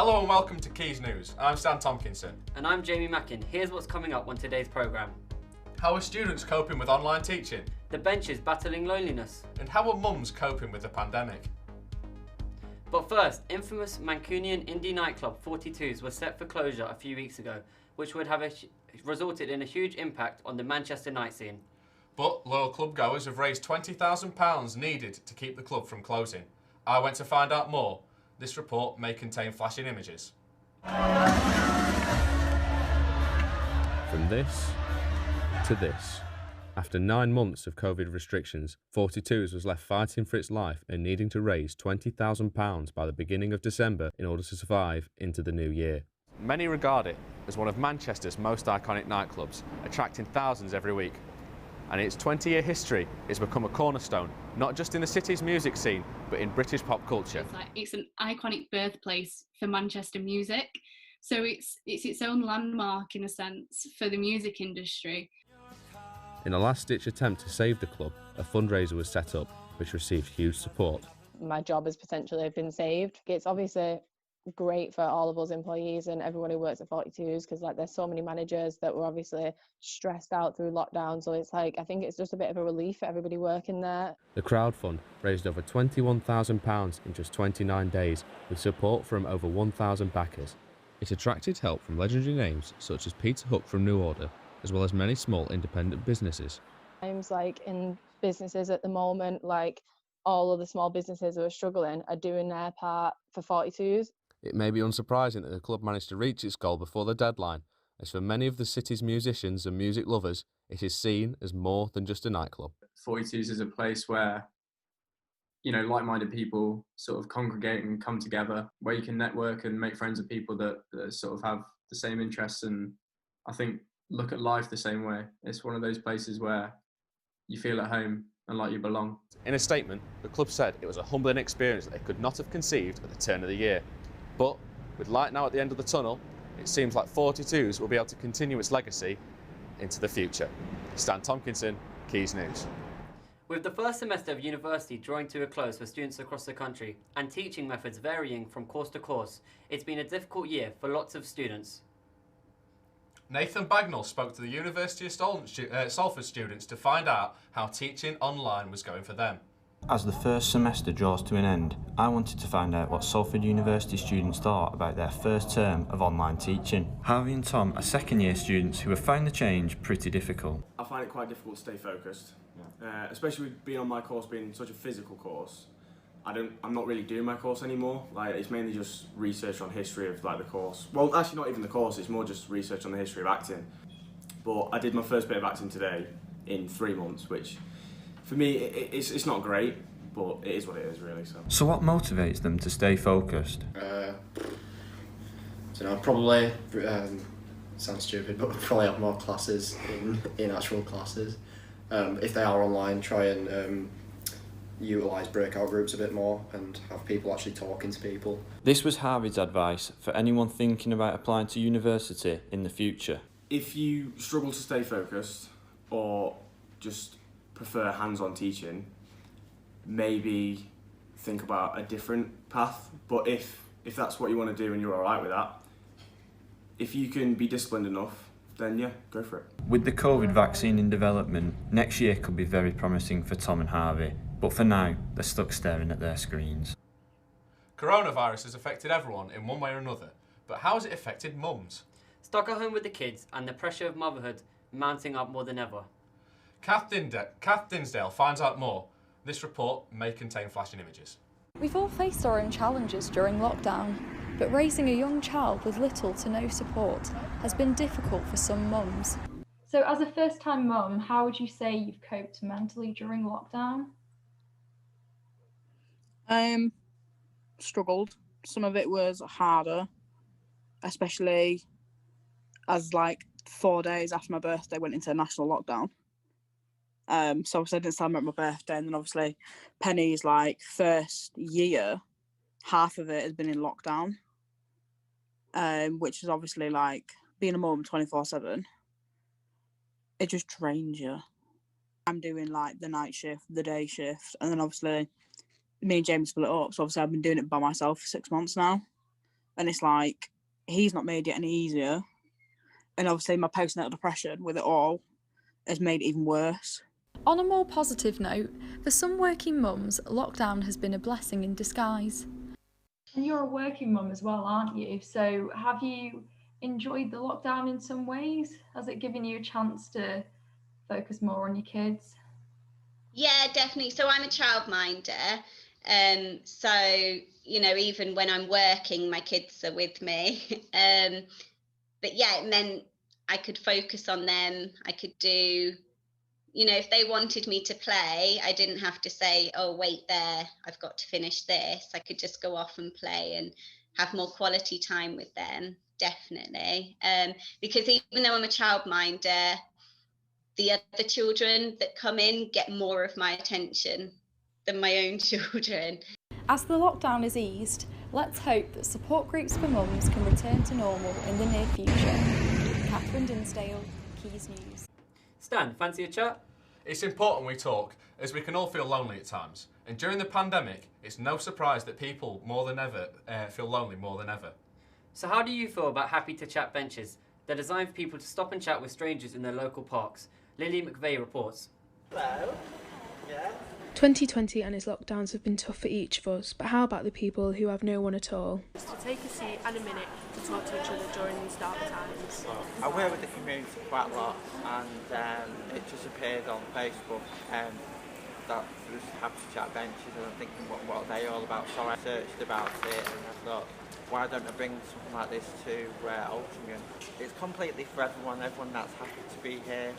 Hello and welcome to Quays News. I'm Stan Tompkinson. And I'm Jamie Mackin. Here's what's coming up on today's programme. How are students coping with online teaching? The benches battling loneliness. And how are mums coping with the pandemic? But first, infamous Mancunian indie nightclub 42s was set for closure a few weeks ago, which would have resulted in a huge impact on the Manchester night scene. But loyal club goers have raised £20,000 needed to keep the club from closing. I went to find out more. This report may contain flashing images. From this to this. After 9 months of COVID restrictions, 42s was left fighting for its life and needing to raise £20,000 by the beginning of December in order to survive into the new year. Many regard it as one of Manchester's most iconic nightclubs, attracting thousands every week. And its 20-year history has become a cornerstone, not just in the city's music scene, but in British pop culture. It's an iconic birthplace for Manchester music, so it's its own landmark in a sense for the music industry. In a last-ditch attempt to save the club, a fundraiser was set up, which received huge support. My job has potentially been saved. It's obviously great for all of us employees and everyone who works at 42s, because there's so many managers that were obviously stressed out through lockdown, so I think it's just a bit of a relief for everybody working there. The crowd fund raised over £21,000 in just 29 days, with support from over 1,000 backers. It attracted help from legendary names such as Peter Hook from New Order, as well as many small independent businesses. Times in businesses at the moment, all of the small businesses who are struggling are doing their part for 42s. It may be unsurprising that the club managed to reach its goal before the deadline, as for many of the city's musicians and music lovers, it is seen as more than just a nightclub. 42s is a place where, like-minded people sort of congregate and come together, where you can network and make friends with people that sort of have the same interests and I think look at life the same way. It's one of those places where you feel at home and like you belong. In a statement, the club said it was a humbling experience that they could not have conceived at the turn of the year. But with light now at the end of the tunnel, it seems like 42s will be able to continue its legacy into the future. Stan Tompkinson, Quays News. With the first semester of university drawing to a close for students across the country and teaching methods varying from course to course, it's been a difficult year for lots of students. Nathan Bagnall spoke to the University of Salford students to find out how teaching online was going for them. As the first semester draws to an end, I wanted to find out what Salford University students thought about their first term of online teaching. Harvey and Tom are second-year students who have found the change pretty difficult. I find it quite difficult to stay focused, especially with being on my course being such a physical course. I'm not really doing my course anymore. It's mainly just research on history of the course. Well, actually not even the course, it's more just research on the history of acting. But I did my first bit of acting today in 3 months, which for me, it's not great, but it is what it is, really. So what motivates them to stay focused? Probably, sounds stupid, but probably have more classes in actual classes. If they are online, try and utilise breakout groups a bit more and have people actually talking to people. This was Harvey's advice for anyone thinking about applying to university in the future. If you struggle to stay focused or just prefer hands-on teaching, maybe think about a different path. But if that's what you want to do and you're alright with that, if you can be disciplined enough, then yeah, go for it. With the COVID vaccine in development, next year could be very promising for Tom and Harvey, but for now, they're stuck staring at their screens. Coronavirus has affected everyone in one way or another, but how has it affected mums? Stuck at home with the kids and the pressure of motherhood mounting up more than ever. Kath Dinsdale finds out more. This report may contain flashing images. We've all faced our own challenges during lockdown, but raising a young child with little to no support has been difficult for some mums. So as a first-time mum, how would you say you've coped mentally during lockdown? Struggled. Some of it was harder, especially as 4 days after my birthday went into national lockdown. So obviously I didn't celebrate my birthday, and then obviously Penny's first year, half of it has been in lockdown, which is obviously being a mum 24/7. It just drains you. I'm doing the night shift, the day shift, and then obviously me and Jamie split up, so obviously I've been doing it by myself for 6 months now. and it's like he's not made it any easier. And obviously my postnatal depression with it all has made it even worse. On a more positive note, for some working mums, lockdown has been a blessing in disguise. And you're a working mum as well, aren't you? So have you enjoyed the lockdown in some ways? Has it given you a chance to focus more on your kids? Yeah, definitely. So I'm a childminder. So, you know, even when I'm working, my kids are with me. But yeah, it meant I could focus on them. I could do, you know, if they wanted me to play, I didn't have to say, oh, wait there, I've got to finish this. I could just go off and play and have more quality time with them, definitely. Because even though I'm a childminder, the other children that come in get more of my attention than my own children. As the lockdown is eased, let's hope that support groups for mums can return to normal in the near future. Catherine Dinsdale, Quays News. Stan, fancy a chat? It's important we talk, as we can all feel lonely at times. And during the pandemic, it's no surprise that people more than ever feel lonely more than ever. So how do you feel about Happy to Chat benches? They're designed for people to stop and chat with strangers in their local parks. Lily McVeigh reports. Hello. Yeah. 2020 and its lockdowns have been tough for each of us, but how about the people who have no one at all? To take a seat and a minute to talk to each other during these dark times. I work with the community quite a lot, and it just appeared on Facebook that there was Happy to Chat benches, and I'm thinking what are they all about? So I searched about it and I thought, why don't I bring something like this to Altrincham? It's completely for everyone that's happy to be here.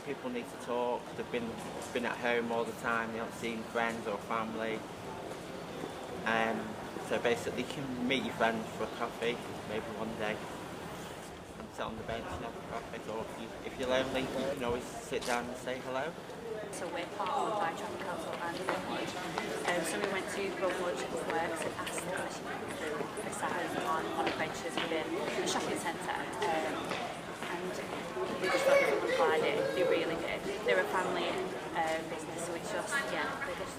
People need to talk. They've been at home all the time. They haven't seen friends or family. So basically, you can meet your friends for a coffee, maybe one day, and sit on the bench and have a coffee. Or if you're lonely, you can always sit down and say hello. So we're part of Traffic Council and Bromwood. So we went to Bromwood Works and asked them if they could sat on one of the benches within a shopping centre. And they just thought they applied it, they really did. They're a family business, so it's just, yeah, they're just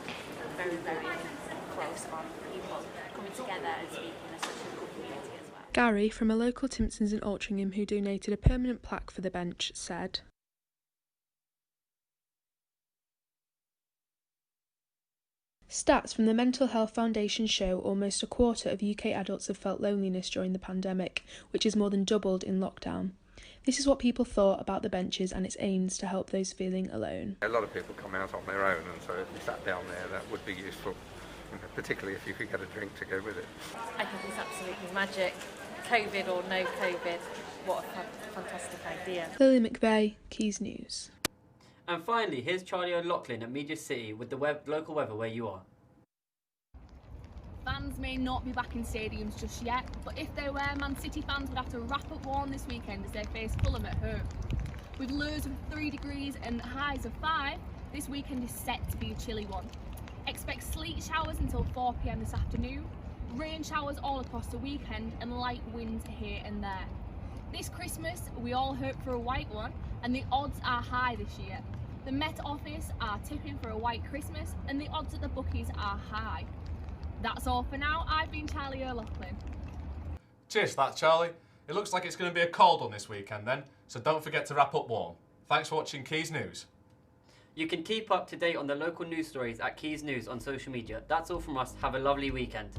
very, very close on people coming together and speaking as such a good community as well. Gary, from a local Timpsons in Altrincham who donated a permanent plaque for the bench, said, Stats from the Mental Health Foundation show almost a quarter of UK adults have felt loneliness during the pandemic, which is more than doubled in lockdown. This is what people thought about the benches and its aims to help those feeling alone. A lot of people come out on their own, and so if you sat down there, that would be useful, particularly if you could get a drink to go with it. I think it's absolutely magic. COVID or no COVID, what a fantastic idea. Lily McVeigh, Quays News. And finally, here's Charlie O'Loughlin at Media City with the local weather where you are. Fans may not be back in stadiums just yet, but if they were, Man City fans would have to wrap up warm this weekend as they face Fulham at home. With lows of 3 degrees and highs of 5, this weekend is set to be a chilly one. Expect sleet showers until 4 PM this afternoon, rain showers all across the weekend and light winds here and there. This Christmas, we all hope for a white one, and the odds are high this year. The Met Office are tipping for a white Christmas, and the odds at the bookies are high. That's all for now. I've been Charlie O'Loughlin. Cheers for that, Charlie. It looks like it's going to be a cold one this weekend then, so don't forget to wrap up warm. Thanks for watching Quays News. You can keep up to date on the local news stories at Quays News on social media. That's all from us. Have a lovely weekend.